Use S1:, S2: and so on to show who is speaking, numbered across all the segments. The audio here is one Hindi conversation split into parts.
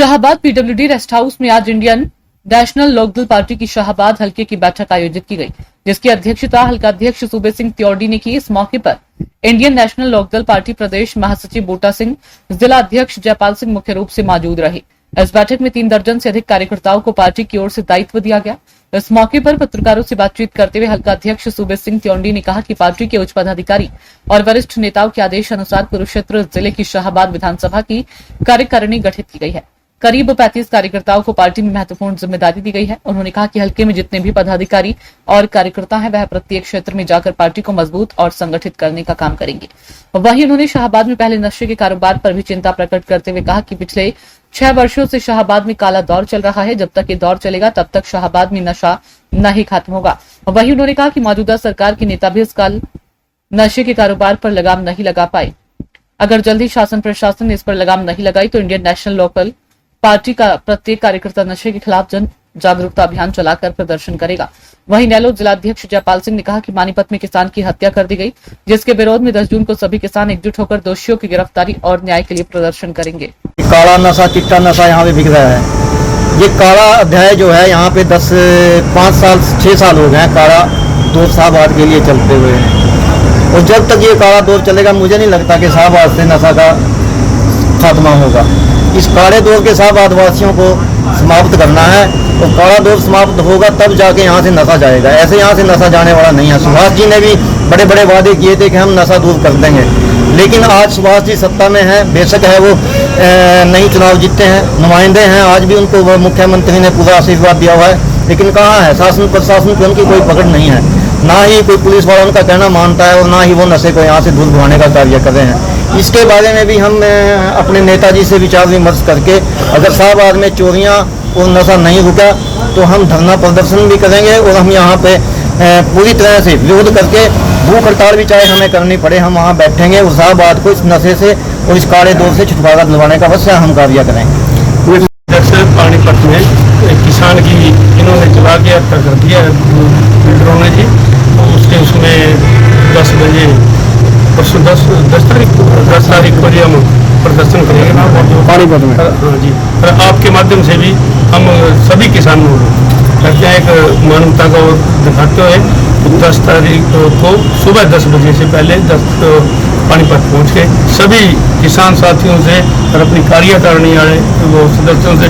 S1: शाहबाद पीडब्ल्यूडी रेस्ट हाउस में आज इंडियन नेशनल लोकदल पार्टी की शाहबाद हल्के की बैठक आयोजित की गई, जिसकी अध्यक्षता हल्का अध्यक्ष सूबे सिंह त्योड़ी ने की। इस मौके पर इंडियन नेशनल लोकदल पार्टी प्रदेश महासचिव बूटा सिंह, जिला अध्यक्ष जयपाल सिंह मुख्य रूप से मौजूद रहे। इस बैठक में 3 दर्जन से अधिक कार्यकर्ताओं को पार्टी की ओर से दायित्व दिया गया। इस मौके पर पत्रकारों से बातचीत करते हुए हल्का अध्यक्ष सूबे सिंह त्योड़ी ने कहा कि पार्टी के उच्च पदाधिकारी और वरिष्ठ नेताओं के आदेश अनुसार कुरुक्षेत्र जिले की शाहबाद विधानसभा की कार्यकारिणी गठित की गई है। करीब 35 कार्यकर्ताओं को पार्टी में महत्वपूर्ण जिम्मेदारी दी गई है। उन्होंने कहा कि हल्के में जितने भी पदाधिकारी और कार्यकर्ता हैं, वह प्रत्येक क्षेत्र में जाकर पार्टी को मजबूत और संगठित करने का काम करेंगे। वहीं उन्होंने शाहबाद में पहले नशे के कारोबार पर भी चिंता प्रकट करते हुए कहा कि पिछले 6 वर्षों से शाहबाद में काला दौर चल रहा है। जब तक ये दौर चलेगा तब तक शाहबाद में नशा नहीं खत्म होगा। वहीं उन्होंने कहा कि मौजूदा सरकार के नेता भी इस काल नशे के कारोबार पर लगाम नहीं लगा पाए। अगर जल्दी शासन प्रशासन ने इस पर लगाम नहीं लगाई तो इंडियन नेशनल लोकल पार्टी का प्रत्येक कार्यकर्ता नशे के खिलाफ जन जागरूकता अभियान चलाकर प्रदर्शन करेगा। वहीं नैलो जिलाध्यक्ष जयपाल सिंह ने कहा कि पानीपत में किसान की हत्या कर दी गई, जिसके विरोध में 10 जून को सभी किसान एकजुट होकर दोषियों की गिरफ्तारी और न्याय के लिए प्रदर्शन करेंगे।
S2: काला नशा, चिट्टा नशा यहाँ पे बिक रहा है। ये काला अध्याय जो है यहाँ पे 5 साल 6 साल हो गए हैं काला दौर शाहबाद के लिए चलते हुए हैं। और जब तक ये काला दौर चलेगा मुझे नहीं लगता कि शाहबाद से नशा का खात्मा होगा। इस काले दौर के शाहबाद वासियों को समाप्त करना है और काला दौर समाप्त होगा तब जाके यहाँ से नशा जाएगा। ऐसे यहाँ से नशा जाने वाला नहीं है। सुभाष जी ने भी बड़े बड़े वादे किए थे कि हम नशा दूर कर देंगे, लेकिन आज सुभाष जी सत्ता में हैं। बेशक है वो नई चुनाव जीते हैं, नुमाइंदे हैं, आज भी उनको मुख्यमंत्री ने पूरा आशीर्वाद दिया हुआ है, लेकिन कहाँ है शासन प्रशासन की उनकी कोई पकड़ नहीं है। ना ही कोई पुलिस वाला उनका कहना मानता है और ना ही वो नशे को यहाँ से दूर भगाने का कार्य कर रहे हैं। इसके बारे में भी हम अपने नेताजी से विचार विमर्श करके अगर शाहबाद में चोरियाँ और नशा नहीं रुका तो हम धरना प्रदर्शन भी करेंगे और हम यहाँ पे पूरी तरह से विरोध करके भूख हड़ताल भी चाहे हमें करनी पड़े, हम वहाँ बैठेंगे और शाहबाद को इस नशे से और इस काले दौर से छुटकारा दिलवाने का अवश्य हम कार्य करेंगे।
S3: पानीपत में किसान की इन्होंने चला के हत्या कर दिया बिल्डरों ने जी, तो उसमें 10 बजे परसों 10 तारीख को हम प्रदर्शन करेंगे पानीपत में। हाँ जी, और आपके माध्यम से भी हम सभी किसानों को एक मानवता को दिखाते हुए 10 तारीख को सुबह 10 बजे से पहले पानीपत पहुँच के सभी किसान साथियों से और अपनी कार्यकारिणी वाले वो सदस्यों से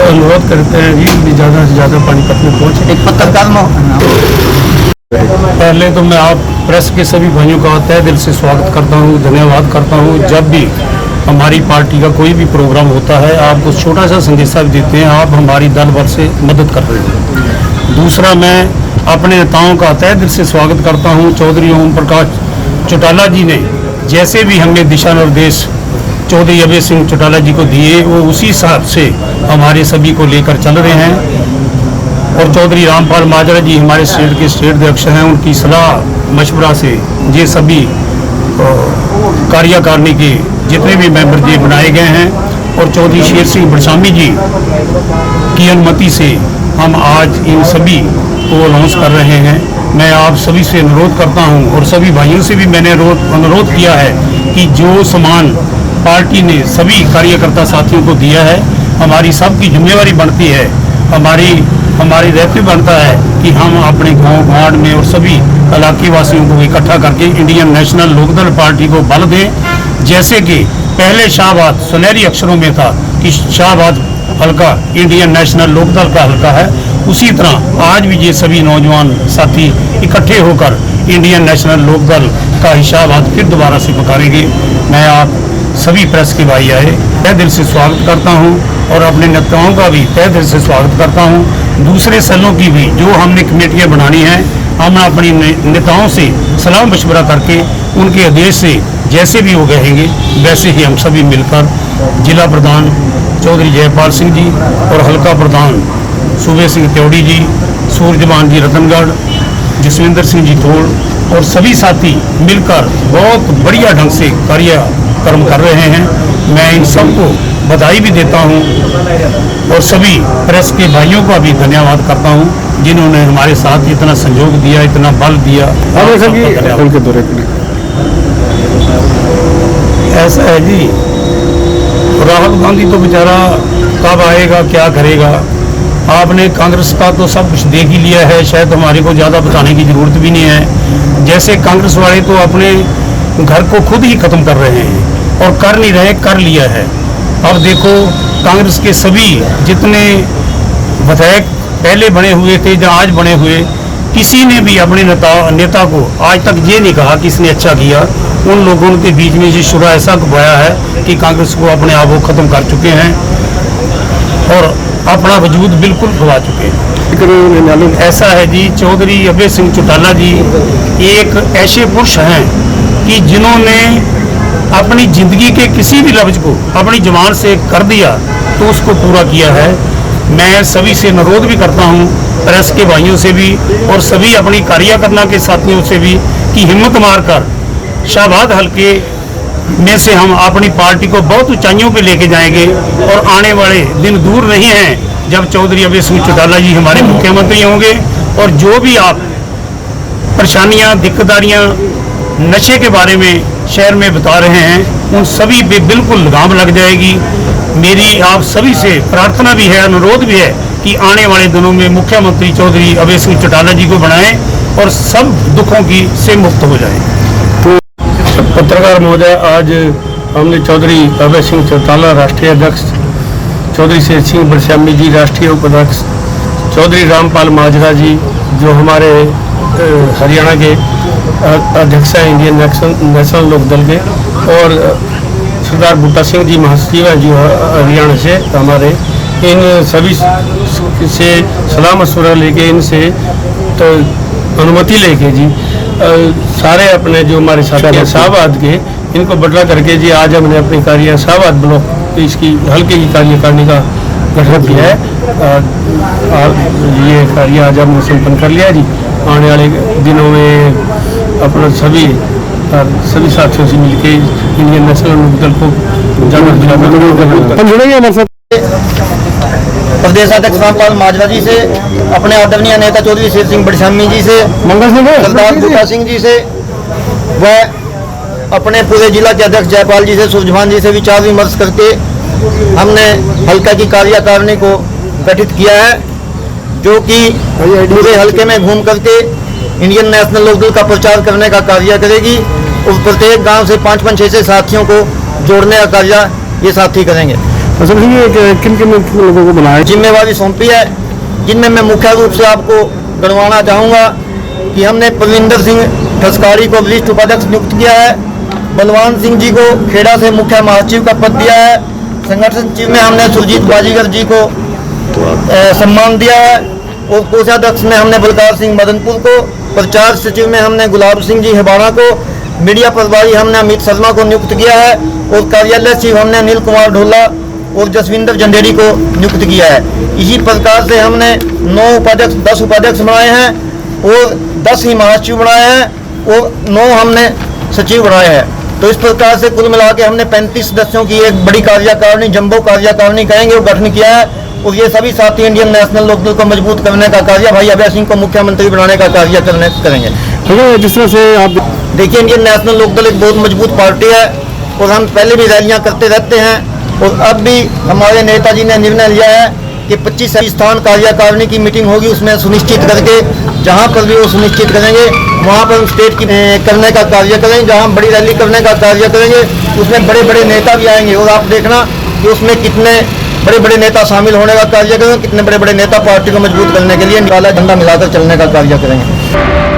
S3: अनुरोध करते हैं कि ज़्यादा से ज़्यादा पानीपत में पहुँचे।
S2: एक पत्रकार
S3: पहले तो मैं आप प्रेस के सभी भाइयों का तहे दिल से स्वागत करता हूँ, धन्यवाद करता हूँ। जब भी हमारी पार्टी का कोई भी प्रोग्राम होता है आपको छोटा सा संदेशा भी देते हैं, आप हमारी दल भर से मदद कर रहे हैं। दूसरा, मैं अपने नेताओं का तहे दिल से स्वागत करता हूँ। चौधरी ओम प्रकाश चौटाला जी ने जैसे भी हमें दिशा निर्देश चौधरी अभय सिंह चौटाला जी को दिए वो उसी हिसाब से हमारे सभी को लेकर चल रहे हैं। और चौधरी रामपाल माजरा जी हमारे स्टेट के स्टेट अध्यक्ष हैं, उनकी सलाह मशवरा से ये सभी कार्यकारिणी के जितने भी मेंबर जी बनाए गए हैं और चौधरी शेर सिंह बड़सामी जी की अनुमति से हम आज इन सभी को अनाउंस कर रहे हैं। मैं आप सभी से अनुरोध करता हूं और सभी भाइयों से भी मैंने अनुरोध किया है कि जो सामान पार्टी ने सभी कार्यकर्ता साथियों को दिया है, हमारी सबकी जिम्मेवारी बनती है, हमारी दायित्व बनता है कि हम अपने गांव गांड में और सभी इलाके वासियों को इकट्ठा करके इंडियन नेशनल लोकदल पार्टी को बल दें। जैसे कि पहले शाहबाद सुनहरी अक्षरों में था कि शाहबाद हल्का इंडियन नेशनल लोकदल का हल्का है, उसी तरह आज भी ये सभी नौजवान साथी इकट्ठे होकर इंडियन नेशनल लोकदल का शाहबाद फिर दोबारा से पुकारेंगे। मैं आप सभी प्रेस के भाई आए तहे दिल से स्वागत करता हूं और अपने नेताओं का भी तहे दिल से स्वागत करता हूं। दूसरे सेलों की भी जो हमने कमेटियां बनानी हैं, हम अपनी नेताओं से सलाह मशवरा करके उनके आदेश से जैसे भी वो कहेंगे वैसे ही हम सभी मिलकर जिला प्रधान चौधरी जयपाल सिंह जी और हल्का प्रधान सूबे सिंह त्योड़ी जी, सूरजमान जी रतनगढ़, जसविंदर सिंह जी थोड़ और सभी साथी मिलकर बहुत बढ़िया ढंग से कार्यक्रम कर रहे हैं। मैं इन सबको बधाई भी देता हूं और सभी प्रेस के भाइयों का भी धन्यवाद करता हूं जिन्होंने हमारे साथ इतना सहयोग दिया, इतना बल दिया। ऐसा है जी, राहुल गांधी तो बेचारा कब आएगा, क्या करेगा। आपने कांग्रेस का तो सब कुछ देख ही लिया है, शायद हमारे को ज़्यादा बताने की ज़रूरत भी नहीं है। जैसे कांग्रेस वाले तो अपने घर को खुद ही ख़त्म कर रहे हैं और कर नहीं रहे, कर लिया है। अब देखो, कांग्रेस के सभी जितने विधायक पहले बने हुए थे या आज बने हुए, किसी ने भी अपने नेता को आज तक ये नहीं कहा कि इसने अच्छा किया। उन लोगों के बीच में ये शुरा ऐसा घुमाया है कि कांग्रेस को अपने आप वो ख़त्म कर चुके हैं और अपना वजूद बिल्कुल गवा चुके हैं। ऐसा है जी, चौधरी अभय सिंह चौटाला जी एक ऐसे पुरुष हैं कि जिन्होंने अपनी ज़िंदगी के किसी भी लफ्ज़ को अपनी ज़बान से कर दिया तो उसको पूरा किया है। मैं सभी से अनुरोध भी करता हूं, प्रेस के भाइयों से भी और सभी अपनी कार्यकर्ता के साथियों से भी, कि हिम्मत मारकर शाहबाद हल्के में से हम अपनी पार्टी को बहुत ऊंचाइयों पे लेके जाएंगे और आने वाले दिन दूर नहीं हैं जब चौधरी अभय सिंह चौटाला जी हमारे मुख्यमंत्री होंगे। और जो भी आप परेशानियां, दिक्कतदारियां नशे के बारे में शहर में बता रहे हैं, उन सभी पे बिल्कुल लगाम लग जाएगी। मेरी आप सभी से प्रार्थना भी है, अनुरोध भी है कि आने वाले दिनों में मुख्यमंत्री चौधरी अभय सिंह चौटाला जी को बनाएं और सब दुखों की से मुक्त हो जाएं।
S4: पत्रकार महोदय, आज हमने चौधरी अभय सिंह चौटाला राष्ट्रीय अध्यक्ष, चौधरी शेर सिंह बड़श्यामी जी राष्ट्रीय उपाध्यक्ष, चौधरी रामपाल माजरा जी जो हमारे हरियाणा के अध्यक्ष हैं इंडियन नेशनल लोकदल के, और सरदार बूटा सिंह जी महासचिव हैं जो हरियाणा से हमारे, इन सभी से सलाह मशवरा लेके, इनसे तो अनुमति लेके जी सारे अपने जो हमारे साथी हैं शाहबाद के, इनको बदला करके जी आज हमने अपनी कार्य शाहबाद ब्लॉक इसकी हल्के की कार्यकारिणी का गठन किया है। ये कार्य आज हमने संपन्न कर लिया जी। आने वाले दिनों में अपना सभी साथियों से मिलकर इंडियन नेशनल लोकदल को जागरूक
S2: प्रदेश अध्यक्ष रामपाल माजरा जी से, अपने आदरणीय नेता चौधरी शेर सिंह बड़श्यामी जी से, सरदार बूटा सिंह जी से व अपने पूरे जिला के अध्यक्ष जयपाल जी से, सुरजभान जी से विचार विमर्श करके हमने हल्का की कार्यकारिणी को गठित किया है, जो कि पूरे हल्के में घूम करके इंडियन नेशनल लोकदल का प्रचार करने का कार्य करेगी और प्रत्येक गांव से 5-5, 6 साथियों को जोड़ने का कार्य ये साथी करेंगे।
S4: किन लोगों को बनाया,
S2: जिम्मेवारी सौंपी है, जिनमें मैं मुख्य रूप से आपको गणवाना चाहूँगा कि हमने प्रविंदर सिंह ठस्कारी को वरिष्ठ उपाध्यक्ष नियुक्त किया है, बलवान सिंह जी को खेड़ा से मुख्य महासचिव का पद दिया है, संगठन सचिव में हमने सुरजीत बाजीगर जी को सम्मान दिया है और कोषाध्यक्ष में हमने बलकार सिंह मदनपुर को, प्रचार सचिव में हमने गुलाब सिंह जी हिबाड़ा को, मीडिया प्रभारी हमने अमित शर्मा को नियुक्त किया है और कार्यालय सचिव हमने अनिल कुमार ढोला और जसविंदर जंडेरी को नियुक्त किया है। इसी प्रकार से हमने 10 उपाध्यक्ष बनाए हैं और 10 ही महासचिव बनाए हैं और 9 हमने सचिव बनाए हैं। तो इस प्रकार से कुल मिला के हमने 35 सदस्यों की एक बड़ी कार्यकारिणी, जम्बो कार्यकारिणी कहेंगे, वो गठन किया है और ये सभी साथी इंडियन नेशनल लोकदल को मजबूत करने का कार्य, भाई अभय सिंह को मुख्यमंत्री बनाने का कार्य करेंगे।
S4: जिस तरह से आप
S2: देखिए, इंडियन नेशनल लोकदल एक बहुत मजबूत पार्टी है और हम पहले भी रैलियां करते रहते हैं और अब भी हमारे नेताजी ने निर्णय लिया है कि 25 स्थान कार्यकारिणी की मीटिंग होगी, उसमें सुनिश्चित करके जहां पर भी वो सुनिश्चित करेंगे वहां पर हम स्टेट की करने का कार्य करेंगे, जहां बड़ी रैली करने का कार्य करेंगे उसमें बड़े बड़े नेता भी आएंगे और आप देखना कि उसमें कितने बड़े बड़े नेता शामिल होने का कार्य करेंगे, कितने बड़े बड़े नेता पार्टी को मजबूत करने के लिए काला झंडा मिलाकर चलने का कार्य करेंगे।